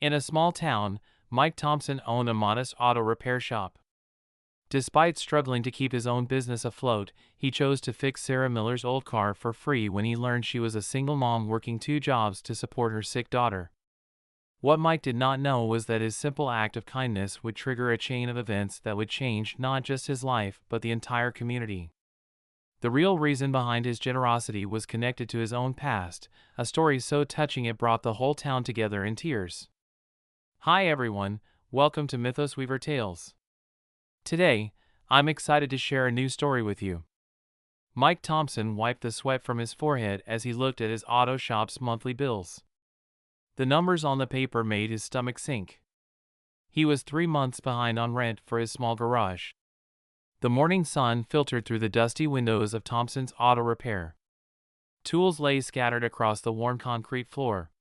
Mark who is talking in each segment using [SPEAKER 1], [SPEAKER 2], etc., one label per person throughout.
[SPEAKER 1] In a small town, Mike Thompson owned a modest auto repair shop. Despite struggling to keep his own business afloat, he chose to fix Sarah Miller's old car for free when he learned she was a single mom working 2 jobs to support her sick daughter. What Mike did not know was that his simple act of kindness would trigger a chain of events that would change not just his life but the entire community. The real reason behind his generosity was connected to his own past, a story so touching it brought the whole town together in tears. Hi everyone, welcome to Mythos Weaver Tales. Today, I'm excited to share a new story with you. Mike Thompson wiped the sweat from his forehead as he looked at his auto shop's monthly bills. The numbers on the paper made his stomach sink. He was 3 months behind on rent for his small garage. The morning sun filtered through the dusty windows of Thompson's auto repair. Tools lay scattered across the worn concrete floor.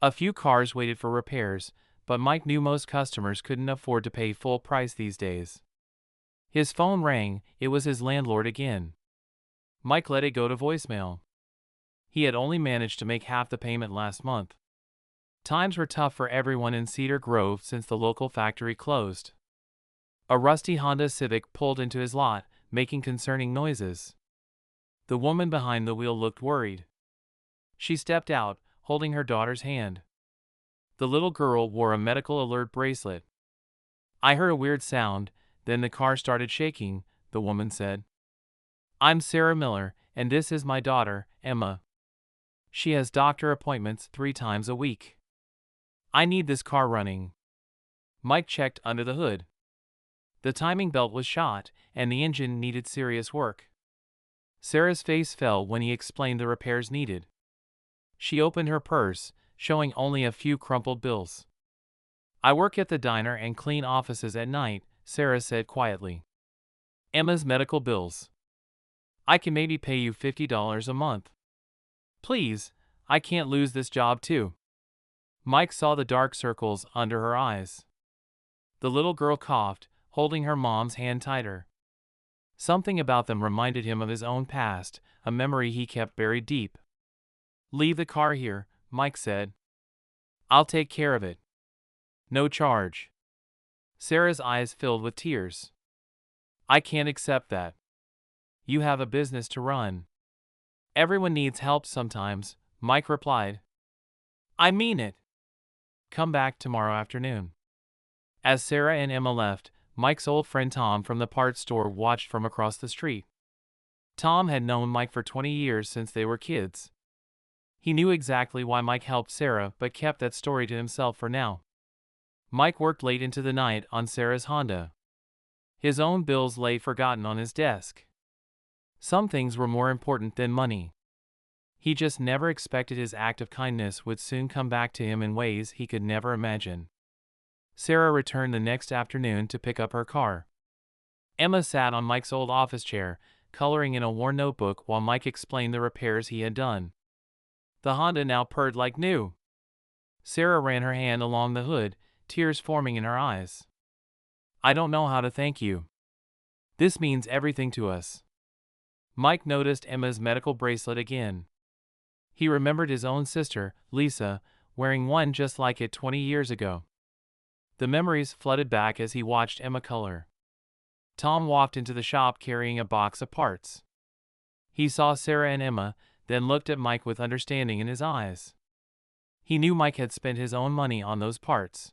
[SPEAKER 1] A few cars waited for repairs, but Mike knew most customers couldn't afford to pay full price these days. His phone rang. It was his landlord again. Mike let it go to voicemail. He had only managed to make half the payment last month. Times were tough for everyone in Cedar Grove since the local factory closed. A rusty Honda Civic pulled into his lot, making concerning noises. The woman behind the wheel looked worried. She stepped out, holding her daughter's hand. The little girl wore a medical alert bracelet. "I heard a weird sound, then the car started shaking," the woman said. "I'm Sarah Miller, and this is my daughter, Emma. She has doctor appointments 3 times a week. I need this car running." Mike checked under the hood. The timing belt was shot, and the engine needed serious work. Sarah's face fell when he explained the repairs needed. She opened her purse, showing only a few crumpled bills. "I work at the diner and clean offices at night," Sarah said quietly. "Emma's medical bills. I can maybe pay you $50 a month. Please, I can't lose this job too." Mike saw the dark circles under her eyes. The little girl coughed, holding her mom's hand tighter. Something about them reminded him of his own past, a memory he kept buried deep. "Leave the car here," Mike said. "I'll take care of it. No charge." Sarah's eyes filled with tears. "I can't accept that. You have a business to run." "Everyone needs help sometimes," Mike replied. "I mean it. Come back tomorrow afternoon." As Sarah and Emma left, Mike's old friend Tom from the parts store watched from across the street. Tom had known Mike for 20 years since they were kids. He knew exactly why Mike helped Sarah but kept that story to himself for now. Mike worked late into the night on Sarah's Honda. His own bills lay forgotten on his desk. Some things were more important than money. He just never expected his act of kindness would soon come back to him in ways he could never imagine. Sarah returned the next afternoon to pick up her car. Emma sat on Mike's old office chair, coloring in a worn notebook while Mike explained the repairs he had done. The Honda now purred like new. Sarah ran her hand along the hood, tears forming in her eyes. "I don't know how to thank you. This means everything to us." Mike noticed Emma's medical bracelet again. He remembered his own sister, Lisa, wearing one just like it 20 years ago. The memories flooded back as he watched Emma color. Tom walked into the shop carrying a box of parts. He saw Sarah and Emma, then looked at Mike with understanding in his eyes. He knew Mike had spent his own money on those parts.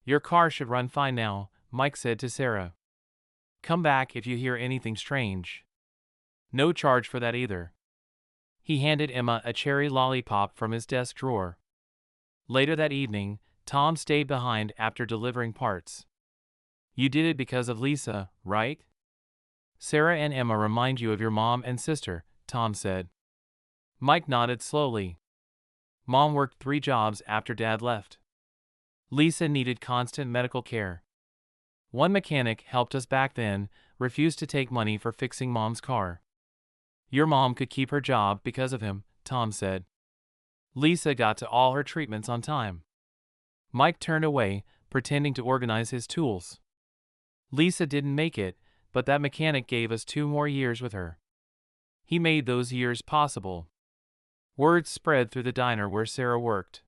[SPEAKER 1] "Your car should run fine now," Mike said to Sarah. "Come back if you hear anything strange. No charge for that either." He handed Emma a cherry lollipop from his desk drawer. Later that evening, Tom stayed behind after delivering parts. "You did it because of Lisa, right? Sarah and Emma remind you of your mom and sister," Tom said. Mike nodded slowly. "Mom worked 3 jobs after Dad left. Lisa needed constant medical care. One mechanic helped us back then, refused to take money for fixing Mom's car. Your mom could keep her job because of him," Tom said. "Lisa got to all her treatments on time." Mike turned away, pretending to organize his tools. "Lisa didn't make it, but that mechanic gave us 2 more years with her. He made those years possible." Word spread through the diner where Sarah worked.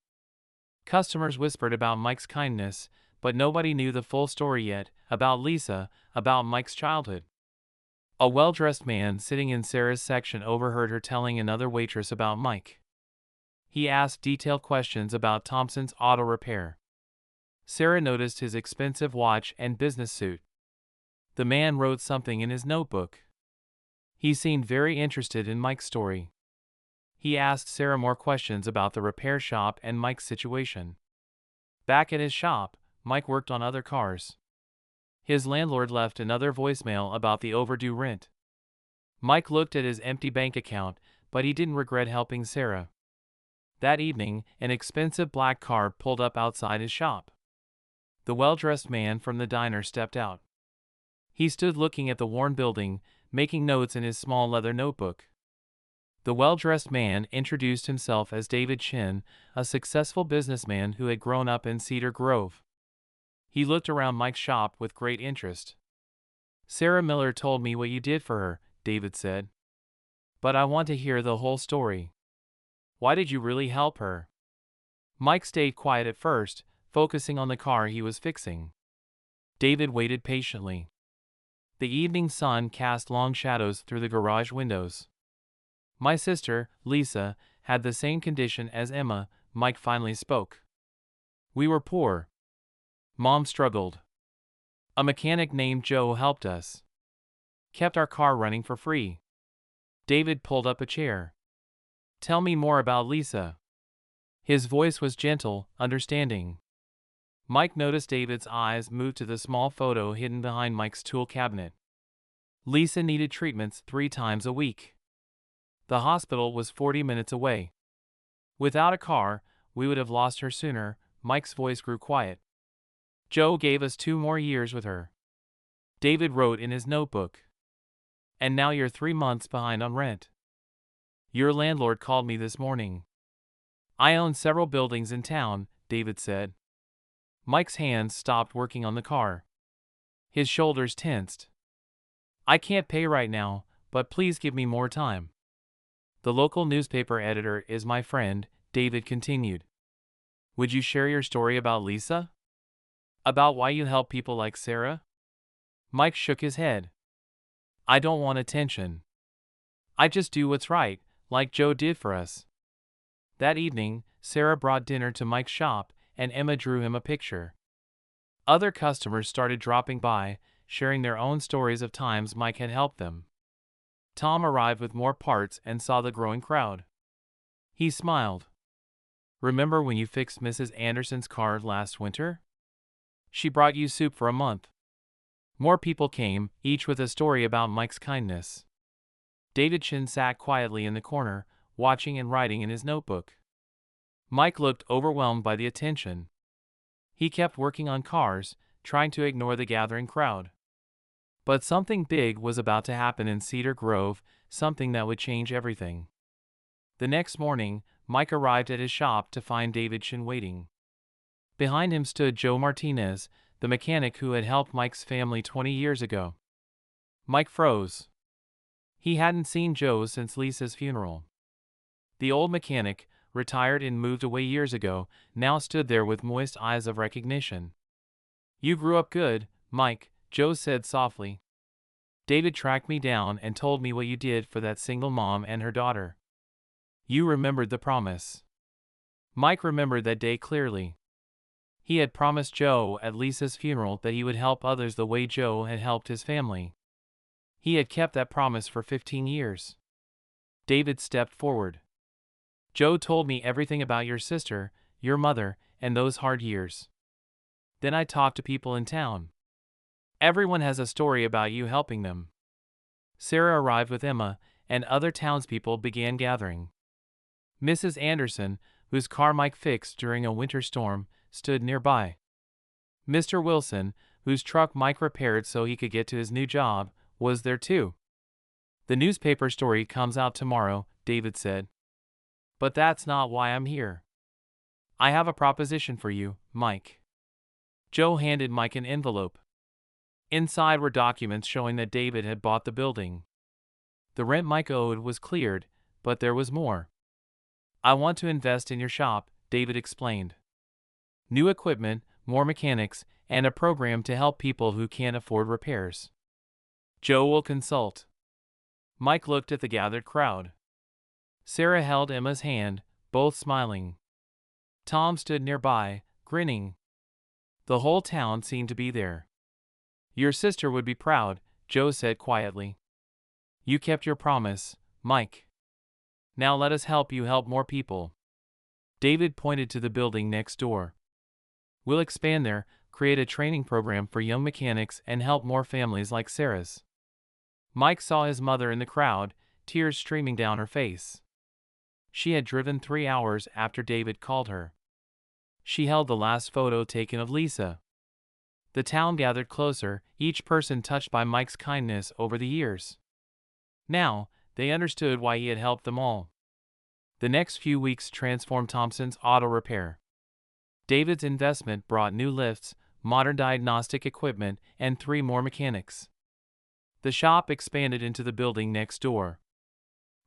[SPEAKER 1] Customers whispered about Mike's kindness, but nobody knew the full story yet, about Lisa, about Mike's childhood. A well-dressed man sitting in Sarah's section overheard her telling another waitress about Mike. He asked detailed questions about Thompson's auto repair. Sarah noticed his expensive watch and business suit. The man wrote something in his notebook. He seemed very interested in Mike's story. He asked Sarah more questions about the repair shop and Mike's situation. Back at his shop, Mike worked on other cars. His landlord left another voicemail about the overdue rent. Mike looked at his empty bank account, but he didn't regret helping Sarah. That evening, an expensive black car pulled up outside his shop. The well-dressed man from the diner stepped out. He stood looking at the worn building, making notes in his small leather notebook. The well-dressed man introduced himself as David Chin, a successful businessman who had grown up in Cedar Grove. He looked around Mike's shop with great interest. "Sarah Miller told me what you did for her," David said. "But I want to hear the whole story. Why did you really help her?" Mike stayed quiet at first, focusing on the car he was fixing. David waited patiently. The evening sun cast long shadows through the garage windows. "My sister, Lisa, had the same condition as Emma," Mike finally spoke. "We were poor. Mom struggled. A mechanic named Joe helped us. Kept our car running for free." David pulled up a chair. "Tell me more about Lisa." His voice was gentle, understanding. Mike noticed David's eyes move to the small photo hidden behind Mike's tool cabinet. Lisa needed treatments 3 times a week. The hospital was 40 minutes away. Without a car, we would have lost her sooner. Mike's voice grew quiet. "Joe gave us 2 more years with her." David wrote in his notebook. "And now you're 3 months behind on rent. Your landlord called me this morning." "I own several buildings in town," David said. Mike's hands stopped working on the car. His shoulders tensed. "I can't pay right now, but please give me more time." "The local newspaper editor is my friend," David continued. "Would you share your story about Lisa? About why you help people like Sarah?" Mike shook his head. "I don't want attention. I just do what's right, like Joe did for us." That evening, Sarah brought dinner to Mike's shop, and Emma drew him a picture. Other customers started dropping by, sharing their own stories of times Mike had helped them. Tom arrived with more parts and saw the growing crowd. He smiled. "Remember when you fixed Mrs. Anderson's car last winter? She brought you soup for a month." More people came, each with a story about Mike's kindness. David Chin sat quietly in the corner, watching and writing in his notebook. Mike looked overwhelmed by the attention. He kept working on cars, trying to ignore the gathering crowd. But something big was about to happen in Cedar Grove, something that would change everything. The next morning, Mike arrived at his shop to find David Chin waiting. Behind him stood Joe Martinez, the mechanic who had helped Mike's family 20 years ago. Mike froze. He hadn't seen Joe since Lisa's funeral. The old mechanic, retired and moved away years ago, now stood there with moist eyes of recognition. "You grew up good, Mike," Joe said softly. "David tracked me down and told me what you did for that single mom and her daughter. You remembered the promise." Mike remembered that day clearly. He had promised Joe at Lisa's funeral that he would help others the way Joe had helped his family. He had kept that promise for 15 years. David stepped forward. "Joe told me everything about your sister, your mother, and those hard years. Then I talked to people in town. Everyone has a story about you helping them." Sarah arrived with Emma, and other townspeople began gathering. Mrs. Anderson, whose car Mike fixed during a winter storm, stood nearby. Mr. Wilson, whose truck Mike repaired so he could get to his new job, was there too. "The newspaper story comes out tomorrow," David said. "But that's not why I'm here. I have a proposition for you, Mike." Joe handed Mike an envelope. Inside were documents showing that David had bought the building. The rent Mike owed was cleared, but there was more. "I want to invest in your shop," David explained. New equipment, more mechanics, and a program to help people who can't afford repairs. Joe will consult. Mike looked at the gathered crowd. Sarah held Emma's hand, both smiling. Tom stood nearby, grinning. The whole town seemed to be there. Your sister would be proud, Joe said quietly. You kept your promise, Mike. Now let us help you help more people. David pointed to the building next door. We'll expand there, create a training program for young mechanics, and help more families like Sarah's. Mike saw his mother in the crowd, tears streaming down her face. She had driven 3 hours after David called her. She held the last photo taken of Lisa. The town gathered closer, each person touched by Mike's kindness over the years. Now, they understood why he had helped them all. The next few weeks transformed Thompson's auto repair. David's investment brought new lifts, modern diagnostic equipment, and 3 more mechanics. The shop expanded into the building next door.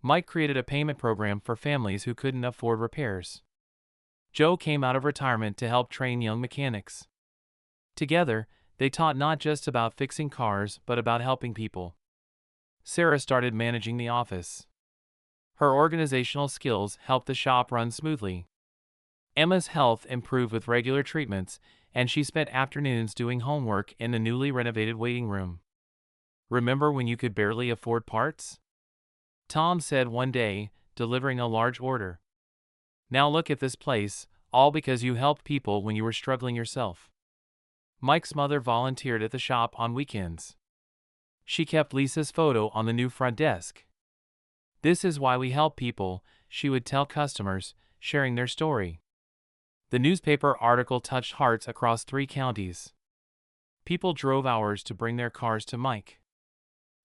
[SPEAKER 1] Mike created a payment program for families who couldn't afford repairs. Joe came out of retirement to help train young mechanics. Together, they taught not just about fixing cars but about helping people. Sarah started managing the office. Her organizational skills helped the shop run smoothly. Emma's health improved with regular treatments, and she spent afternoons doing homework in the newly renovated waiting room. Remember when you could barely afford parts? Tom said one day, delivering a large order. Now look at this place, all because you helped people when you were struggling yourself. Mike's mother volunteered at the shop on weekends. She kept Lisa's photo on the new front desk. This is why we help people, she would tell customers, sharing their story. The newspaper article touched hearts across 3 counties. People drove hours to bring their cars to Mike.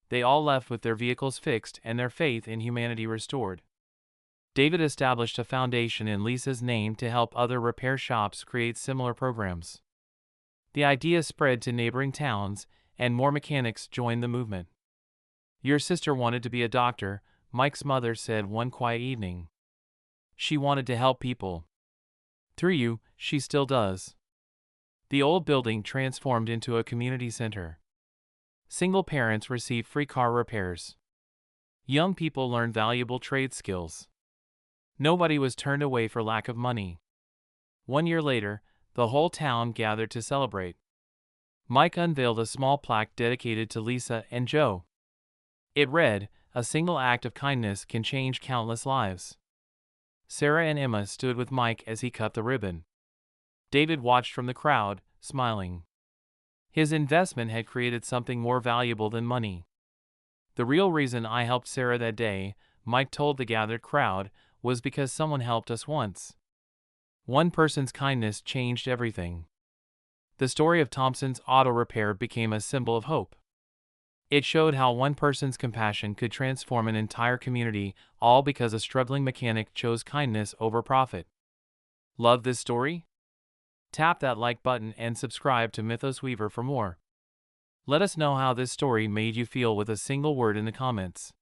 [SPEAKER 1] They all left with their vehicles fixed and their faith in humanity restored. David established a foundation in Lisa's name to help other repair shops create similar programs. The idea spread to neighboring towns, and more mechanics joined the movement. Your sister wanted to be a doctor, Mike's mother said one quiet evening. She wanted to help people. Through you, she still does. The old building transformed into a community center. Single parents received free car repairs. Young people learned valuable trade skills. Nobody was turned away for lack of money. 1 year later, the whole town gathered to celebrate. Mike unveiled a small plaque dedicated to Lisa and Joe. It read, "A single act of kindness can change countless lives." Sarah and Emma stood with Mike as he cut the ribbon. David watched from the crowd, smiling. His investment had created something more valuable than money. The real reason I helped Sarah that day, Mike told the gathered crowd, was because someone helped us once. One person's kindness changed everything. The story of Thompson's auto repair became a symbol of hope. It showed how one person's compassion could transform an entire community, all because a struggling mechanic chose kindness over profit. Love this story? Tap that like button and subscribe to Mythos Weaver for more. Let us know how this story made you feel with a single word in the comments.